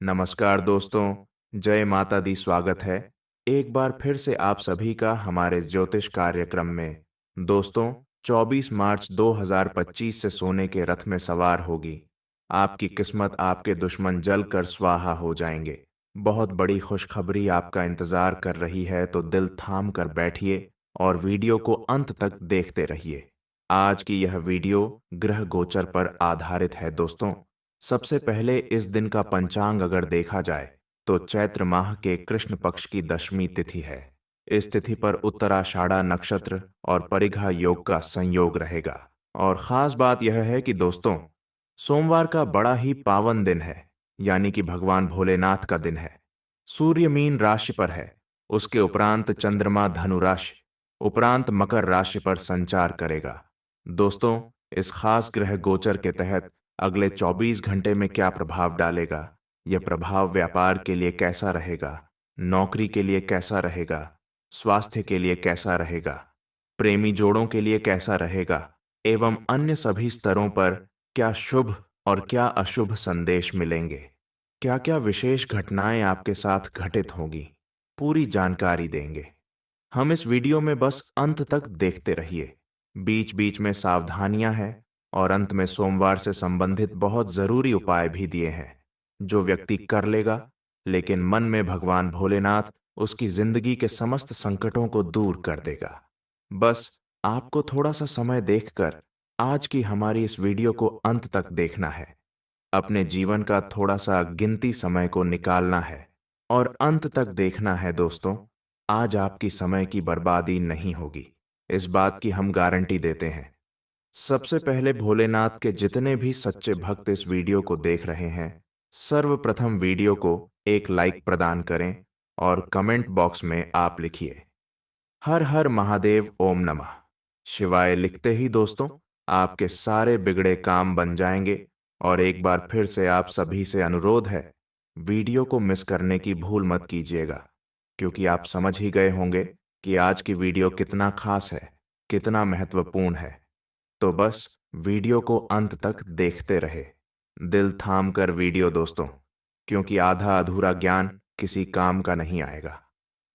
नमस्कार दोस्तों, जय माता दी। स्वागत है एक बार फिर से आप सभी का हमारे ज्योतिष कार्यक्रम में। दोस्तों, 24 मार्च 2025 से सोने के रथ में सवार होगी आपकी किस्मत। आपके दुश्मन जलकर स्वाहा हो जाएंगे। बहुत बड़ी खुशखबरी आपका इंतजार कर रही है, तो दिल थाम कर बैठिए और वीडियो को अंत तक देखते रहिए। आज की यह वीडियो ग्रह गोचर पर आधारित है दोस्तों। सबसे पहले इस दिन का पंचांग अगर देखा जाए तो चैत्र माह के कृष्ण पक्ष की दशमी तिथि है। इस तिथि पर उत्तराषाढ़ा नक्षत्र और परिघा योग का संयोग रहेगा। और खास बात यह है कि दोस्तों, सोमवार का बड़ा ही पावन दिन है, यानी कि भगवान भोलेनाथ का दिन है। सूर्य मीन राशि पर है, उसके उपरांत चंद्रमा धनु राशि, उपरांत मकर राशि पर संचार करेगा। दोस्तों, इस खास ग्रह गोचर के तहत अगले 24 घंटे में क्या प्रभाव डालेगा, यह प्रभाव व्यापार के लिए कैसा रहेगा, नौकरी के लिए कैसा रहेगा, स्वास्थ्य के लिए कैसा रहेगा, प्रेमी जोड़ों के लिए कैसा रहेगा, एवं अन्य सभी स्तरों पर क्या शुभ और क्या अशुभ संदेश मिलेंगे, क्या क्या विशेष घटनाएं आपके साथ घटित होंगी, पूरी जानकारी देंगे हम इस वीडियो में। बस अंत तक देखते रहिए। बीच बीच में सावधानियां हैं और अंत में सोमवार से संबंधित बहुत जरूरी उपाय भी दिए हैं, जो व्यक्ति कर लेगा, लेकिन मन में भगवान भोलेनाथ उसकी जिंदगी के समस्त संकटों को दूर कर देगा। बस आपको थोड़ा सा समय देखकर आज की हमारी इस वीडियो को अंत तक देखना है। अपने जीवन का थोड़ा सा गिनती समय को निकालना है और अंत तक देखना है दोस्तों। आज आपकी समय की बर्बादी नहीं होगी, इस बात की हम गारंटी देते हैं। सबसे पहले भोलेनाथ के जितने भी सच्चे भक्त इस वीडियो को देख रहे हैं, सर्वप्रथम वीडियो को एक लाइक प्रदान करें और कमेंट बॉक्स में आप लिखिए हर हर महादेव ओम नमः शिवाय। लिखते ही दोस्तों, आपके सारे बिगड़े काम बन जाएंगे। और एक बार फिर से आप सभी से अनुरोध है, वीडियो को मिस करने की भूल मत कीजिएगा, क्योंकि आप समझ ही गए होंगे कि आज की वीडियो कितना खास है, कितना महत्वपूर्ण है। तो बस वीडियो को अंत तक देखते रहे, दिल थाम कर वीडियो दोस्तों, क्योंकि आधा अधूरा ज्ञान किसी काम का नहीं आएगा।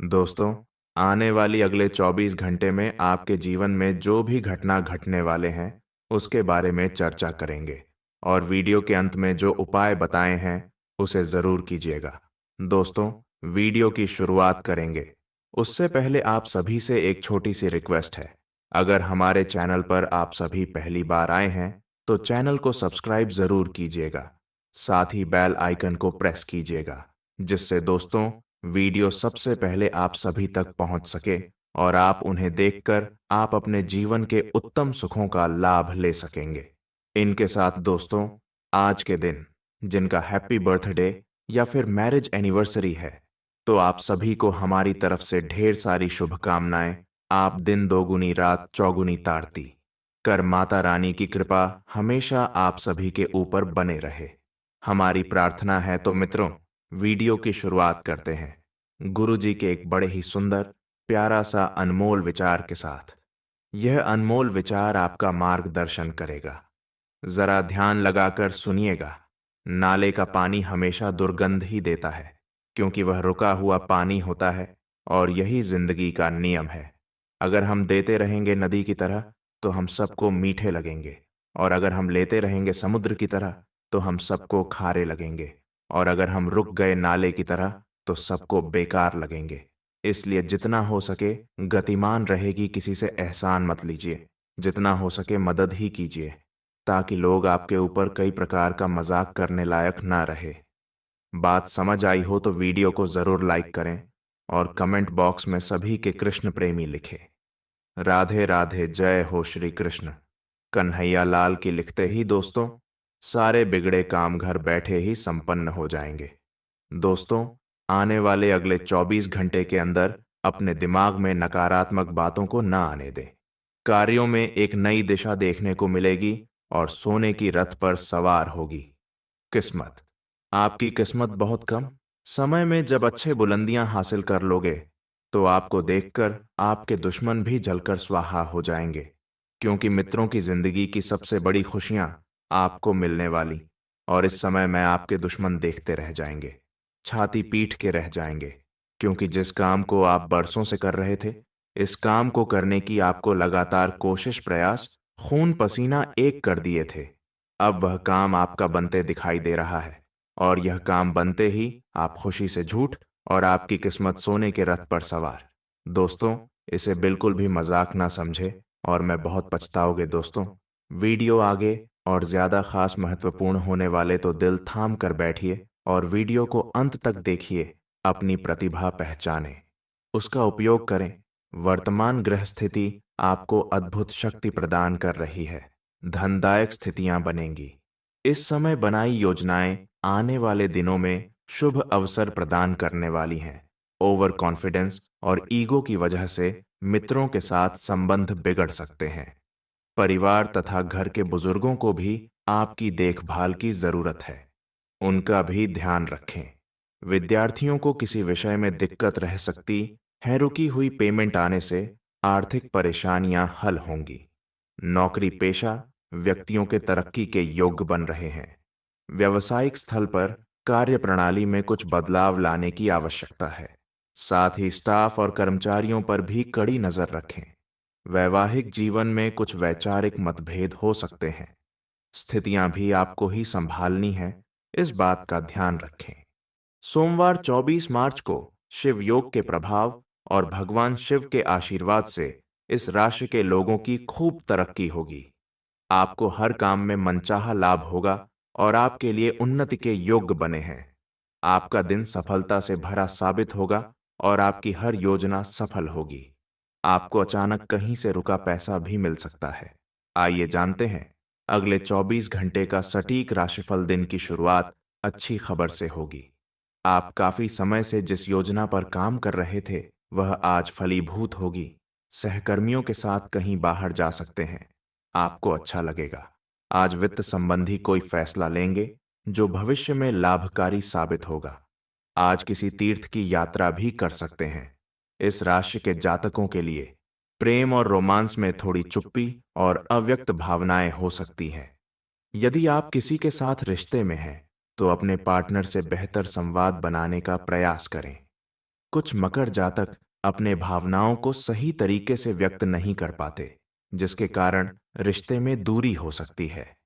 दोस्तों, आने वाली अगले 24 घंटे में आपके जीवन में जो भी घटना घटने वाले हैं, उसके बारे में चर्चा करेंगे और वीडियो के अंत में जो उपाय बताए हैं उसे जरूर कीजिएगा। दोस्तों, वीडियो की शुरुआत करेंगे उससे पहले आप सभी से एक छोटी सी रिक्वेस्ट है। अगर हमारे चैनल पर आप सभी पहली बार आए हैं तो चैनल को सब्सक्राइब जरूर कीजिएगा, साथ ही बेल आइकन को प्रेस कीजिएगा, जिससे दोस्तों वीडियो सबसे पहले आप सभी तक पहुंच सके और आप उन्हें देखकर आप अपने जीवन के उत्तम सुखों का लाभ ले सकेंगे। इनके साथ दोस्तों, आज के दिन जिनका हैप्पी बर्थडे या फिर मैरिज एनिवर्सरी है, तो आप सभी को हमारी तरफ से ढेर सारी शुभकामनाएं। आप दिन दोगुनी रात चौगुनी तारती कर माता रानी की कृपा हमेशा आप सभी के ऊपर बने रहे, हमारी प्रार्थना है। तो मित्रों, वीडियो की शुरुआत करते हैं गुरु जी के एक बड़े ही सुंदर प्यारा सा अनमोल विचार के साथ। यह अनमोल विचार आपका मार्गदर्शन करेगा। जरा ध्यान लगाकर सुनिएगा। नाले का पानी हमेशा दुर्गंध ही देता है, क्योंकि वह रुका हुआ पानी होता है, और यही जिंदगी का नियम है। अगर हम देते रहेंगे नदी की तरह तो हम सबको मीठे लगेंगे, और अगर हम लेते रहेंगे समुद्र की तरह तो हम सबको खारे लगेंगे, और अगर हम रुक गए नाले की तरह तो सबको बेकार लगेंगे। इसलिए जितना हो सके गतिमान रहेगी, किसी से एहसान मत लीजिए, जितना हो सके मदद ही कीजिए, ताकि लोग आपके ऊपर कई प्रकार का मजाक करने लायक ना रहे। बात समझ आई हो तो वीडियो को जरूर लाइक करें और कमेंट बॉक्स में सभी के कृष्ण प्रेमी लिखे राधे राधे, जय हो श्री कृष्ण कन्हैया लाल की। लिखते ही दोस्तों, सारे बिगड़े काम घर बैठे ही संपन्न हो जाएंगे। दोस्तों, आने वाले अगले 24 घंटे के अंदर अपने दिमाग में नकारात्मक बातों को न आने दें। कार्यों में एक नई दिशा देखने को मिलेगी और सोने की रथ पर सवार होगी किस्मत। आपकी किस्मत बहुत कम समय में जब अच्छे बुलंदियां हासिल कर लोगे, तो आपको देखकर आपके दुश्मन भी जलकर स्वाहा हो जाएंगे, क्योंकि मित्रों की जिंदगी की सबसे बड़ी खुशियां आपको मिलने वाली। और इस समय में आपके दुश्मन देखते रह जाएंगे, छाती पीट के रह जाएंगे, क्योंकि जिस काम को आप बरसों से कर रहे थे, इस काम को करने की आपको लगातार कोशिश प्रयास, खून पसीना एक कर दिए थे, अब वह काम आपका बनते दिखाई दे रहा है। और यह काम बनते ही आप खुशी से झूठ और आपकी किस्मत सोने के रथ पर सवार। दोस्तों, इसे बिल्कुल भी मजाक ना समझे और मैं बहुत पछताओगे दोस्तों। वीडियो आगे और ज्यादा खास महत्वपूर्ण होने वाले तो दिल थाम कर बैठिए और वीडियो को अंत तक देखिए। अपनी प्रतिभा पहचानें, उसका उपयोग करें। वर्तमान ग्रह स्थिति आपको अद्भुत शक्ति प्रदान कर रही है, धनदायक स्थितियां बनेंगी। इस समय बनाई योजनाएं आने वाले दिनों में शुभ अवसर प्रदान करने वाली हैं। ओवर कॉन्फिडेंस और ईगो की वजह से मित्रों के साथ संबंध बिगड़ सकते हैं। परिवार तथा घर के बुजुर्गों को भी आपकी देखभाल की जरूरत है, उनका भी ध्यान रखें। विद्यार्थियों को किसी विषय में दिक्कत रह सकती है, रुकी हुई पेमेंट आने से आर्थिक परेशानियां हल होंगी। नौकरी पेशा व्यक्तियों के तरक्की के योग्य बन रहे हैं। व्यावसायिक स्थल पर कार्य प्रणाली में कुछ बदलाव लाने की आवश्यकता है। साथ ही स्टाफ और कर्मचारियों पर भी कड़ी नजर रखें। वैवाहिक जीवन में कुछ वैचारिक मतभेद हो सकते हैं, स्थितियां भी आपको ही संभालनी है, इस बात का ध्यान रखें। सोमवार 24 मार्च को शिव योग के प्रभाव और भगवान शिव के आशीर्वाद से इस राशि के लोगों की खूब तरक्की होगी। आपको हर काम में मनचाहा लाभ होगा और आपके लिए उन्नति के योग्य बने हैं। आपका दिन सफलता से भरा साबित होगा और आपकी हर योजना सफल होगी। आपको अचानक कहीं से रुका पैसा भी मिल सकता है। आइए जानते हैं अगले 24 घंटे का सटीक राशिफल। दिन की शुरुआत अच्छी खबर से होगी। आप काफी समय से जिस योजना पर काम कर रहे थे, वह आज फलीभूत होगी। सहकर्मियों के साथ कहीं बाहर जा सकते हैं, आपको अच्छा लगेगा। आज वित्त संबंधी कोई फैसला लेंगे जो भविष्य में लाभकारी साबित होगा। आज किसी तीर्थ की यात्रा भी कर सकते हैं। इस राशि के जातकों के लिए प्रेम और रोमांस में थोड़ी चुप्पी और अव्यक्त भावनाएं हो सकती हैं। यदि आप किसी के साथ रिश्ते में हैं, तो अपने पार्टनर से बेहतर संवाद बनाने का प्रयास करें। कुछ मकर जातक अपने भावनाओं को सही तरीके से व्यक्त नहीं कर पाते, जिसके कारण रिश्ते में दूरी हो सकती है।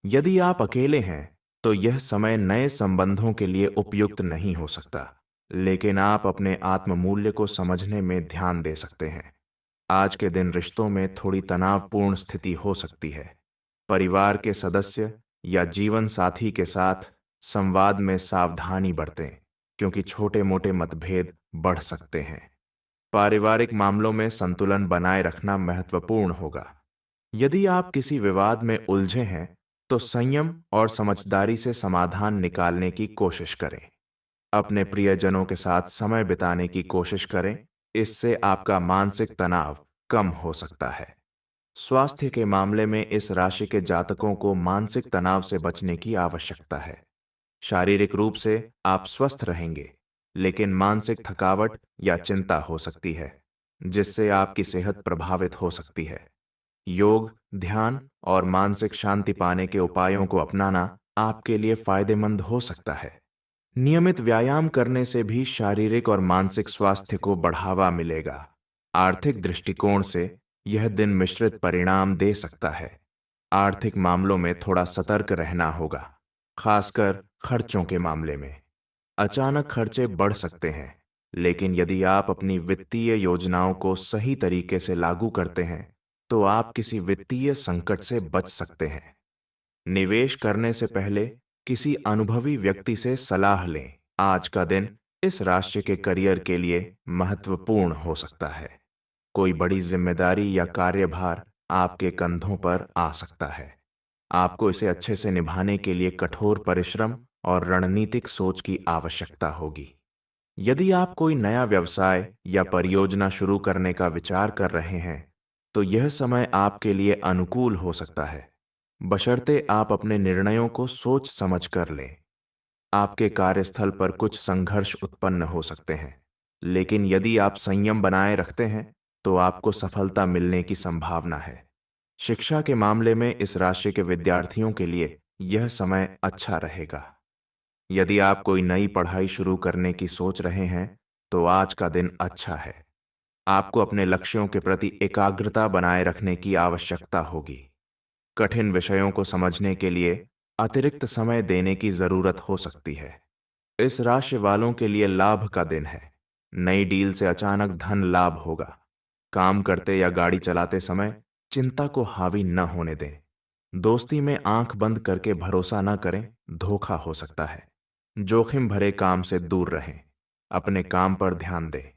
यदि आप अकेले हैं, तो यह समय नए संबंधों के लिए उपयुक्त नहीं हो सकता, लेकिन आप अपने आत्ममूल्य को समझने में ध्यान दे सकते हैं। आज के दिन रिश्तों में थोड़ी तनावपूर्ण स्थिति हो सकती है। परिवार के सदस्य या जीवन साथी के साथ संवाद में सावधानी बरतें, क्योंकि छोटे मोटे मतभेद बढ़ सकते हैं। पारिवारिक मामलों में संतुलन बनाए रखना महत्वपूर्ण होगा। यदि आप किसी विवाद में उलझे हैं, तो संयम और समझदारी से समाधान निकालने की कोशिश करें। अपने प्रियजनों के साथ समय बिताने की कोशिश करें, इससे आपका मानसिक तनाव कम हो सकता है। स्वास्थ्य के मामले में इस राशि के जातकों को मानसिक तनाव से बचने की आवश्यकता है। शारीरिक रूप से आप स्वस्थ रहेंगे, लेकिन मानसिक थकावट या चिंता हो सकती है, जिससे आपकी सेहत प्रभावित हो सकती है। योग, ध्यान और मानसिक शांति पाने के उपायों को अपनाना आपके लिए फायदेमंद हो सकता है। नियमित व्यायाम करने से भी शारीरिक और मानसिक स्वास्थ्य को बढ़ावा मिलेगा। आर्थिक दृष्टिकोण से यह दिन मिश्रित परिणाम दे सकता है। आर्थिक मामलों में थोड़ा सतर्क रहना होगा, खासकर खर्चों के मामले में। अचानक खर्चे बढ़ सकते हैं, लेकिन यदि आप अपनी वित्तीय योजनाओं को सही तरीके से लागू करते हैं, तो आप किसी वित्तीय संकट से बच सकते हैं। निवेश करने से पहले किसी अनुभवी व्यक्ति से सलाह लें। आज का दिन इस राशि के करियर के लिए महत्वपूर्ण हो सकता है। कोई बड़ी जिम्मेदारी या कार्यभार आपके कंधों पर आ सकता है। आपको इसे अच्छे से निभाने के लिए कठोर परिश्रम और रणनीतिक सोच की आवश्यकता होगी। यदि आप कोई नया व्यवसाय या परियोजना शुरू करने का विचार कर रहे हैं, तो यह समय आपके लिए अनुकूल हो सकता है, बशर्ते आप अपने निर्णयों को सोच समझ कर लें। आपके कार्यस्थल पर कुछ संघर्ष उत्पन्न हो सकते हैं, लेकिन यदि आप संयम बनाए रखते हैं, तो आपको सफलता मिलने की संभावना है। शिक्षा के मामले में इस राशि के विद्यार्थियों के लिए यह समय अच्छा रहेगा। यदि आप कोई नई पढ़ाई शुरू करने की सोच रहे हैं, तो आज का दिन अच्छा है। आपको अपने लक्ष्यों के प्रति एकाग्रता बनाए रखने की आवश्यकता होगी। कठिन विषयों को समझने के लिए अतिरिक्त समय देने की जरूरत हो सकती है। इस राशि वालों के लिए लाभ का दिन है। नई डील से अचानक धन लाभ होगा। काम करते या गाड़ी चलाते समय चिंता को हावी न होने दें। दोस्ती में आंख बंद करके भरोसा न करें, धोखा हो सकता है। जोखिम भरे काम से दूर रहें। अपने काम पर ध्यान दें।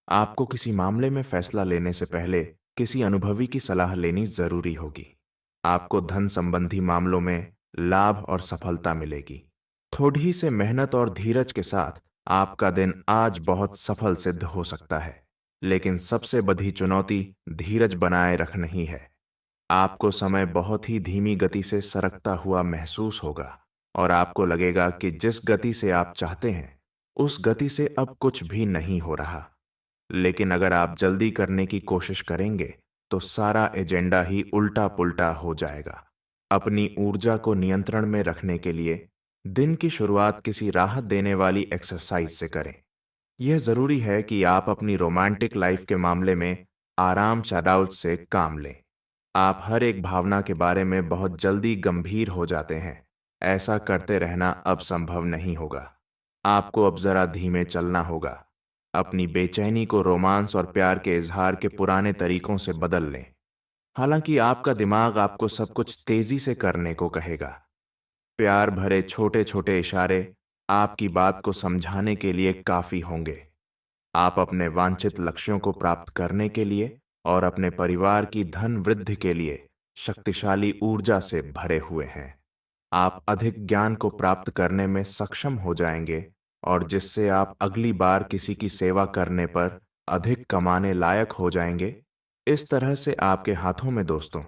आपको किसी मामले में फैसला लेने से पहले किसी अनुभवी की सलाह लेनी जरूरी होगी। आपको धन संबंधी मामलों में लाभ और सफलता मिलेगी। थोड़ी से मेहनत और धीरज के साथ आपका दिन आज बहुत सफल सिद्ध हो सकता है। लेकिन सबसे बड़ी चुनौती धीरज बनाए रखना ही है। आपको समय बहुत ही धीमी गति से सरकता हुआ महसूस होगा और आपको लगेगा कि जिस गति से आप चाहते हैं, उस गति से अब कुछ भी नहीं हो रहा। लेकिन अगर आप जल्दी करने की कोशिश करेंगे, तो सारा एजेंडा ही उल्टा पुल्टा हो जाएगा। अपनी ऊर्जा को नियंत्रण में रखने के लिए दिन की शुरुआत किसी राहत देने वाली एक्सरसाइज से करें। यह जरूरी है कि आप अपनी रोमांटिक लाइफ के मामले में आराम शटआउट से काम लें। आप हर एक भावना के बारे में बहुत जल्दी गंभीर हो जाते हैं। ऐसा करते रहना अब संभव नहीं होगा। आपको अब जरा धीमे चलना होगा। अपनी बेचैनी को रोमांस और प्यार के इजहार के पुराने तरीकों से बदल लें। हालांकि आपका दिमाग आपको सब कुछ तेजी से करने को कहेगा। प्यार भरे छोटे छोटे इशारे आपकी बात को समझाने के लिए काफी होंगे। आप अपने वांछित लक्ष्यों को प्राप्त करने के लिए और अपने परिवार की धन वृद्धि के लिए शक्तिशाली ऊर्जा से भरे हुए हैं। आप अधिक ज्ञान को प्राप्त करने में सक्षम हो जाएंगे और जिससे आप अगली बार किसी की सेवा करने पर अधिक कमाने लायक हो जाएंगे। इस तरह से आपके हाथों में दोस्तों,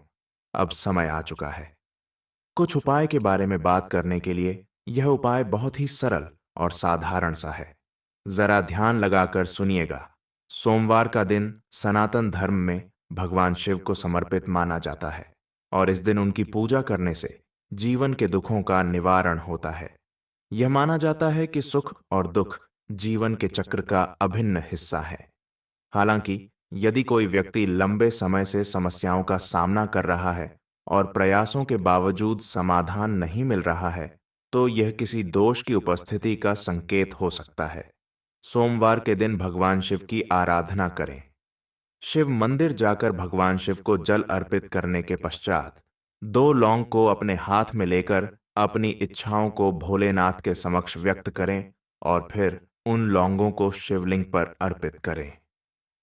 अब समय आ चुका है। कुछ उपाय के बारे में बात करने के लिए यह उपाय बहुत ही सरल और साधारण सा है। जरा ध्यान लगाकर सुनिएगा। सोमवार का दिन सनातन धर्म में भगवान शिव को समर्पित माना जाता है और इस दिन उनकी पूजा करने से जीवन के दुखों का निवारण होता है। यह माना जाता है कि सुख और दुख जीवन के चक्र का अभिन्न हिस्सा है। हालांकि यदि कोई व्यक्ति लंबे समय से समस्याओं का सामना कर रहा है और प्रयासों के बावजूद समाधान नहीं मिल रहा है, तो यह किसी दोष की उपस्थिति का संकेत हो सकता है। सोमवार के दिन भगवान शिव की आराधना करें। शिव मंदिर जाकर भगवान शिव को जल अर्पित करने के पश्चात 2 लौंग को अपने हाथ में लेकर अपनी इच्छाओं को भोलेनाथ के समक्ष व्यक्त करें और फिर उन लौंगों को शिवलिंग पर अर्पित करें।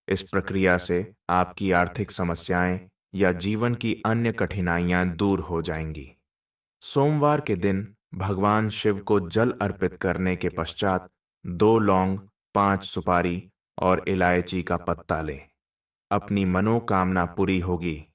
इस प्रक्रिया से आपकी आर्थिक समस्याएं या जीवन की अन्य कठिनाइयां दूर हो जाएंगी। सोमवार के दिन भगवान शिव को जल अर्पित करने के पश्चात 2 लौंग, 5 सुपारी और इलायची का पत्ता लें। अपनी मनोकामना पूरी होगी